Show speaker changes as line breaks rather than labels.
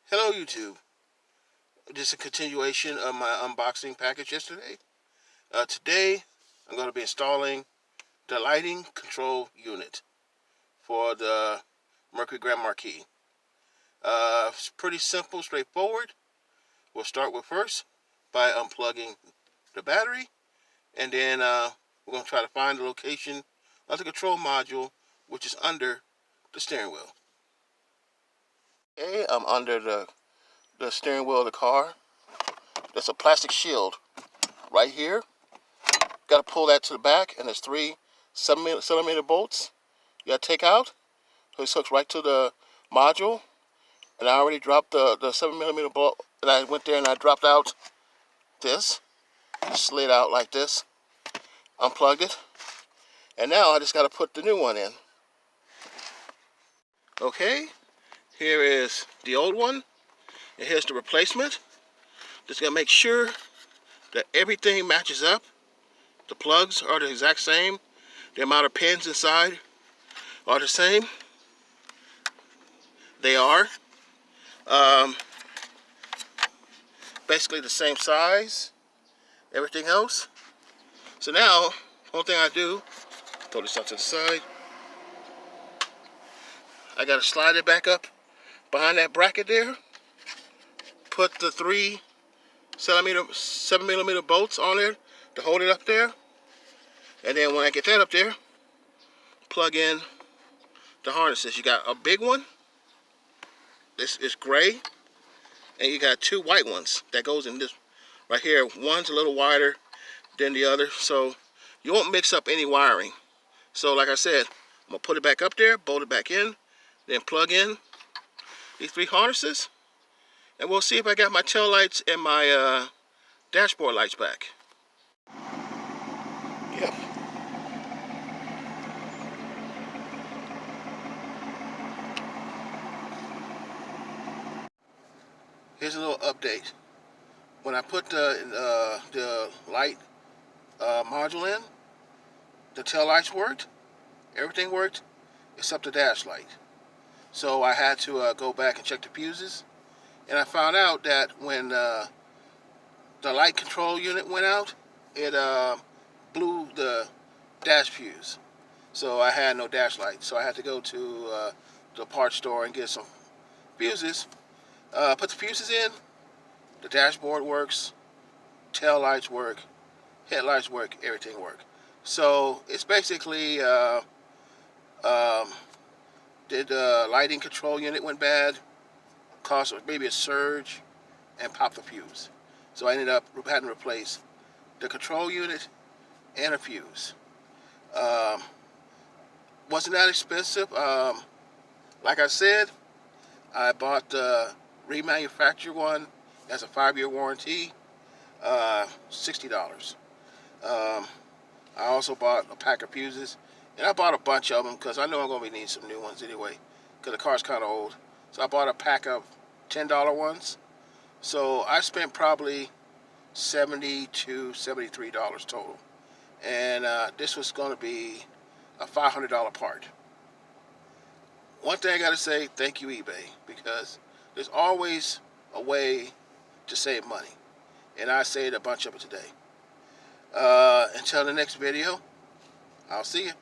Hello YouTube. This is a continuation of my unboxing package yesterday. Today I'm going to be installing the lighting control unit for the Mercury Grand Marquis. It's pretty simple, straightforward. We'll start with first by unplugging the battery, and then we're going to try to find the location of the control module, which is under the steering wheel. Okay, I'm under the steering wheel of the car. There's a plastic shield right here. Got to pull that to the back, and there's 3 7mm bolts you got to take out. So it hooks right to the module. And I already dropped the 7mm bolt, and I went there and I dropped out this. Slid out like this. Unplugged it. And now I just got to put the new one in. Okay, here is the old one, and here's the replacement. Just got to make sure that everything matches up. The plugs are the exact same. The amount of pins inside are the same. They are basically the same size. Everything else. So now, one thing I do, throw this out to the side. I gotta slide it back up behind that bracket there. Put the 3 7mm bolts on there to hold it up there. And then when I get that up there, plug in the harnesses. You got a big one. This is gray. And you got 2 white ones that goes in this right here. One's a little wider than the other, so you won't mix up any wiring. So like I said, I'm gonna put it back up there, bolt it back in, then plug in these 3 harnesses, and we'll see if I got my tail lights and my dashboard lights back. Yep. Here's a little update. When I put the light module in, the tail lights worked, everything worked, except the dash light. So I had to go back and check the fuses, and I found out that when the light control unit went out, it blew the dash fuse. So I had no dash light. So I had to go to the parts store and get some fuses. Put the fuses in, the dashboard works, tail lights work, headlights work, everything works. So it's basically did the lighting control unit went bad, caused maybe a surge, and popped the fuse. So I ended up having to replace the control unit and a fuse. Wasn't that expensive. Like I said, I bought the remanufactured one. Has a 5-year warranty, $60. I also bought a pack of fuses, and I bought a bunch of them because I know I'm going to be needing some new ones anyway, because the car's kind of old. So I bought a pack of $10 ones. So I spent probably $70 to $73 total. And this was going to be a $500 part. One thing I got to say, thank you eBay, because there's always a way to save money. And I saved a bunch of it today. Until the next video, I'll see you.